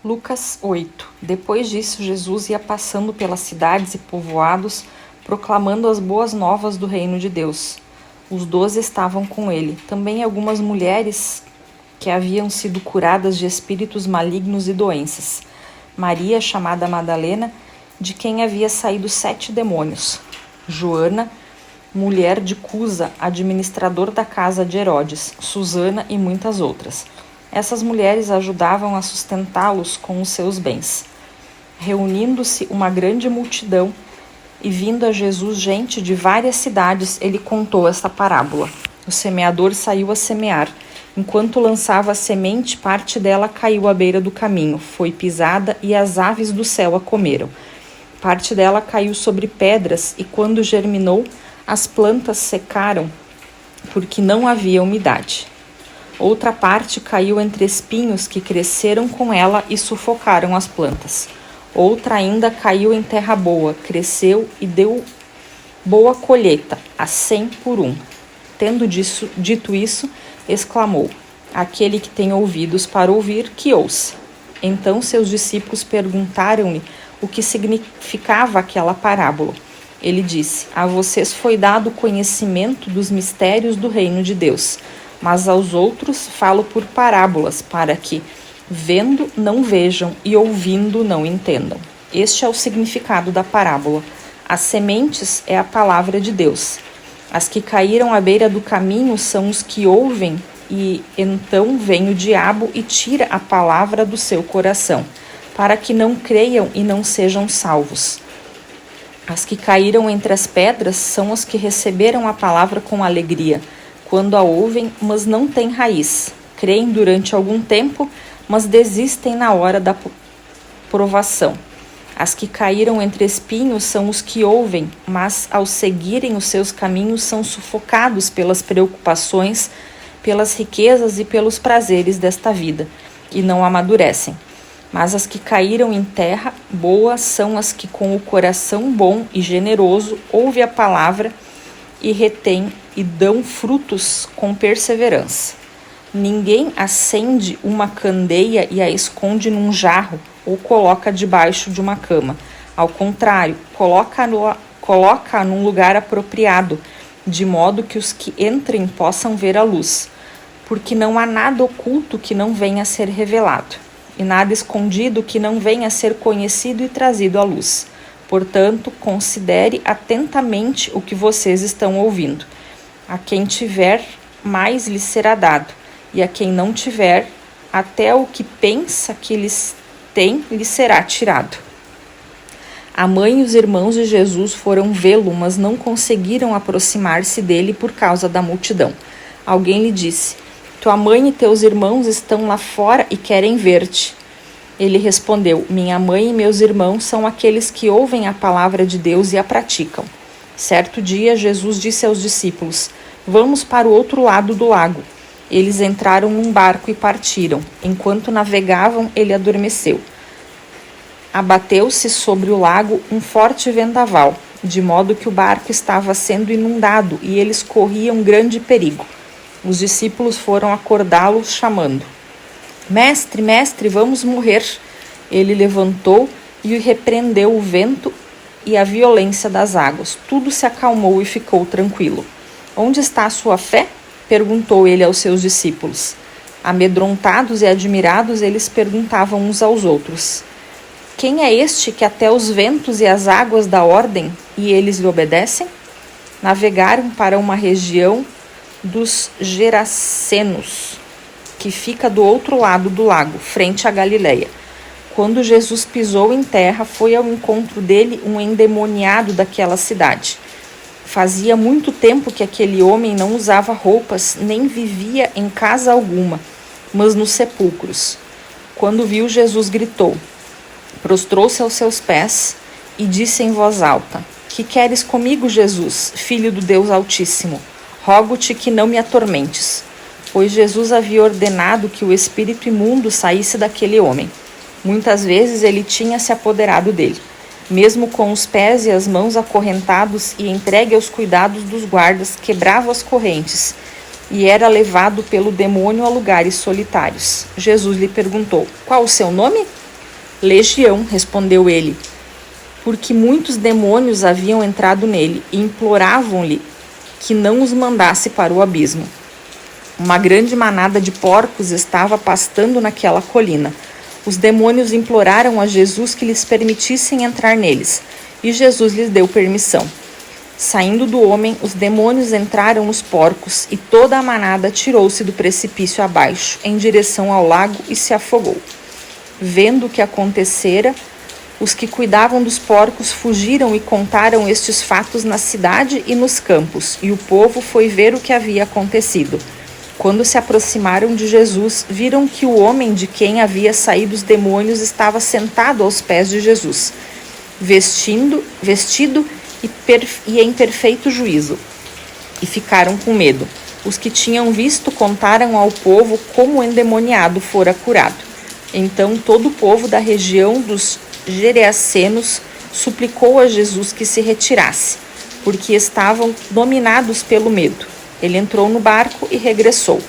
Lucas 8. Depois disso, Jesus ia passando pelas cidades e povoados, proclamando as boas novas do reino de Deus. Os 12 estavam com ele. Também algumas mulheres que haviam sido curadas de espíritos malignos e doenças. Maria, chamada Madalena, de quem havia saído 7 demônios. Joana, mulher de Cusa, administrador da casa de Herodes. Susana e muitas outras. Essas mulheres ajudavam a sustentá-los com os seus bens. Reunindo-se uma grande multidão e vindo a Jesus gente de várias cidades, ele contou esta parábola. O semeador saiu a semear. Enquanto lançava a semente, parte dela caiu à beira do caminho, foi pisada e as aves do céu a comeram. Parte dela caiu sobre pedras e quando germinou, as plantas secaram porque não havia umidade. Outra parte caiu entre espinhos que cresceram com ela e sufocaram as plantas. Outra ainda caiu em terra boa, cresceu e deu boa colheita, a 100 por 1. Tendo dito isso, exclamou: aquele que tem ouvidos para ouvir, que ouça. Então seus discípulos perguntaram-lhe o que significava aquela parábola. Ele disse: a vocês foi dado conhecimento dos mistérios do reino de Deus, mas aos outros falo por parábolas, para que, vendo, não vejam e ouvindo, não entendam. Este é o significado da parábola. As sementes é a palavra de Deus. As que caíram à beira do caminho são os que ouvem, e então vem o diabo e tira a palavra do seu coração, para que não creiam e não sejam salvos. As que caíram entre as pedras são as que receberam a palavra com alegria, quando a ouvem, mas não têm raiz. Creem durante algum tempo, mas desistem na hora da provação. As que caíram entre espinhos são os que ouvem, mas ao seguirem os seus caminhos são sufocados pelas preocupações, pelas riquezas e pelos prazeres desta vida, e não amadurecem. Mas as que caíram em terra boa são as que com o coração bom e generoso ouvem a palavra e retêm e dão frutos com perseverança. Ninguém acende uma candeia e a esconde num jarro ou coloca debaixo de uma cama. Ao contrário, coloca num lugar apropriado, de modo que os que entrem possam ver a luz. Porque não há nada oculto que não venha a ser revelado, e nada escondido que não venha a ser conhecido e trazido à luz. Portanto, considere atentamente o que vocês estão ouvindo. A quem tiver, mais lhe será dado, e a quem não tiver, até o que pensa que lhes tem, lhe será tirado. A mãe e os irmãos de Jesus foram vê-lo, mas não conseguiram aproximar-se dele por causa da multidão. Alguém lhe disse: tua mãe e teus irmãos estão lá fora e querem ver-te. Ele respondeu: minha mãe e meus irmãos são aqueles que ouvem a palavra de Deus e a praticam. Certo dia, Jesus disse aos discípulos: vamos para o outro lado do lago. Eles entraram num barco e partiram. Enquanto navegavam, ele adormeceu. Abateu-se sobre o lago um forte vendaval, de modo que o barco estava sendo inundado e eles corriam grande perigo. Os discípulos foram acordá-lo, chamando: mestre, mestre, vamos morrer. Ele levantou e repreendeu o vento e a violência das águas. Tudo se acalmou e ficou tranquilo. Onde está a sua fé? Perguntou ele aos seus discípulos. Amedrontados e admirados, eles perguntavam uns aos outros: quem é este que até os ventos e as águas dá ordem e eles lhe obedecem? Navegaram para uma região dos Gerasenos, que fica do outro lado do lago, frente à Galileia. Quando Jesus pisou em terra, foi ao encontro dele um endemoniado daquela cidade. Fazia muito tempo que aquele homem não usava roupas, nem vivia em casa alguma, mas nos sepulcros. Quando viu Jesus, gritou, prostrou-se aos seus pés e disse em voz alta: que queres comigo, Jesus, filho do Deus Altíssimo? Rogo-te que não me atormentes. Pois Jesus havia ordenado que o espírito imundo saísse daquele homem. Muitas vezes ele tinha se apoderado dele, mesmo com os pés e as mãos acorrentados e entregue aos cuidados dos guardas, quebrava as correntes e era levado pelo demônio a lugares solitários. Jesus lhe perguntou: qual o seu nome? Legião, respondeu ele, porque muitos demônios haviam entrado nele e imploravam-lhe que não os mandasse para o abismo. Uma grande manada de porcos estava pastando naquela colina. Os demônios imploraram a Jesus que lhes permitissem entrar neles, e Jesus lhes deu permissão. Saindo do homem, os demônios entraram nos porcos, e toda a manada tirou-se do precipício abaixo, em direção ao lago, e se afogou. Vendo o que acontecera, os que cuidavam dos porcos fugiram e contaram estes fatos na cidade e nos campos, e o povo foi ver o que havia acontecido. Quando se aproximaram de Jesus, viram que o homem de quem havia saído os demônios estava sentado aos pés de Jesus, vestido e em perfeito juízo, e ficaram com medo. Os que tinham visto contaram ao povo como o endemoniado fora curado. Então todo o povo da região dos Gerasenos suplicou a Jesus que se retirasse, porque estavam dominados pelo medo. Ele entrou no barco e regressou.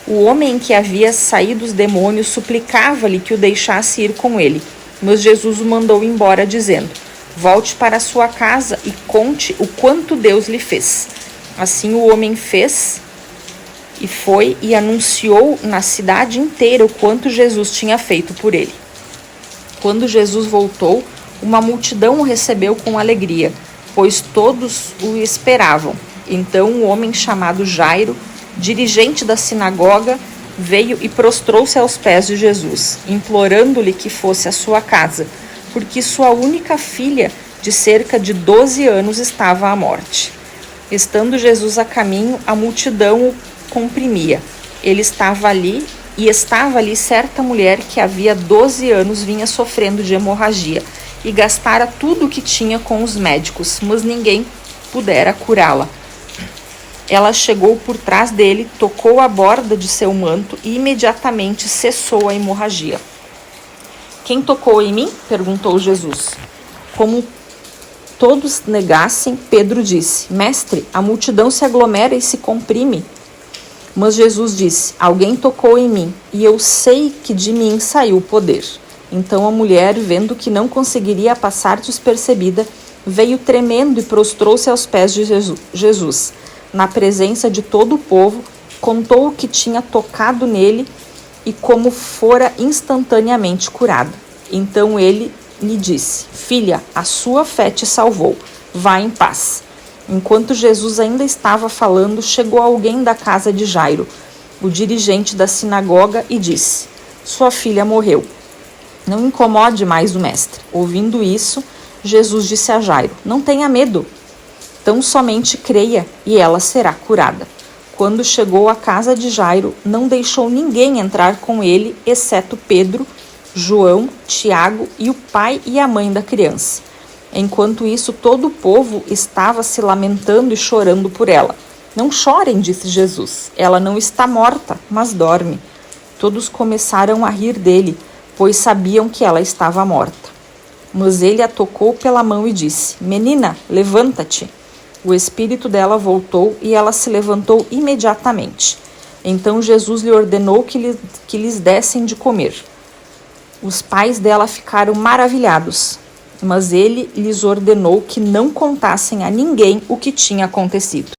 O homem em que havia saído os demônios suplicava-lhe que o deixasse ir com ele, mas Jesus o mandou embora, dizendo: volte para sua casa e conte o quanto Deus lhe fez. Assim o homem fez e foi e anunciou na cidade inteira o quanto Jesus tinha feito por ele. Quando Jesus voltou, uma multidão o recebeu com alegria, pois todos o esperavam. Então um homem chamado Jairo, dirigente da sinagoga, veio e prostrou-se aos pés de Jesus, implorando-lhe que fosse à sua casa, porque sua única filha, de cerca de 12 anos, estava à morte. Estando Jesus a caminho, a multidão o comprimia. Estava ali certa mulher que havia 12 anos vinha sofrendo de hemorragia e gastara tudo o que tinha com os médicos, mas ninguém pudera curá-la. Ela chegou por trás dele, tocou a borda de seu manto e imediatamente cessou a hemorragia. Quem tocou em mim? Perguntou Jesus. Como todos negassem, Pedro disse: Mestre, a multidão se aglomera e se comprime. Mas Jesus disse: alguém tocou em mim, e eu sei que de mim saiu o poder. Então a mulher, vendo que não conseguiria passar despercebida, veio tremendo e prostrou-se aos pés de Jesus. Na presença de todo o povo, contou o que tinha tocado nele e como fora instantaneamente curada. Então ele lhe disse: filha, a sua fé te salvou. Vá em paz. Enquanto Jesus ainda estava falando, chegou alguém da casa de Jairo, o dirigente da sinagoga, e disse: sua filha morreu. Não incomode mais o mestre. Ouvindo isso, Jesus disse a Jairo: não tenha medo. Tão somente creia e ela será curada. Quando chegou à casa de Jairo, não deixou ninguém entrar com ele, exceto Pedro, João, Tiago e o pai e a mãe da criança. Enquanto isso, todo o povo estava se lamentando e chorando por ela. Não chorem, disse Jesus. Ela não está morta, mas dorme. Todos começaram a rir dele, pois sabiam que ela estava morta. Mas ele a tocou pela mão e disse: menina, levanta-te. O espírito dela voltou e ela se levantou imediatamente. Então Jesus lhe ordenou que lhes dessem de comer. Os pais dela ficaram maravilhados, mas ele lhes ordenou que não contassem a ninguém o que tinha acontecido.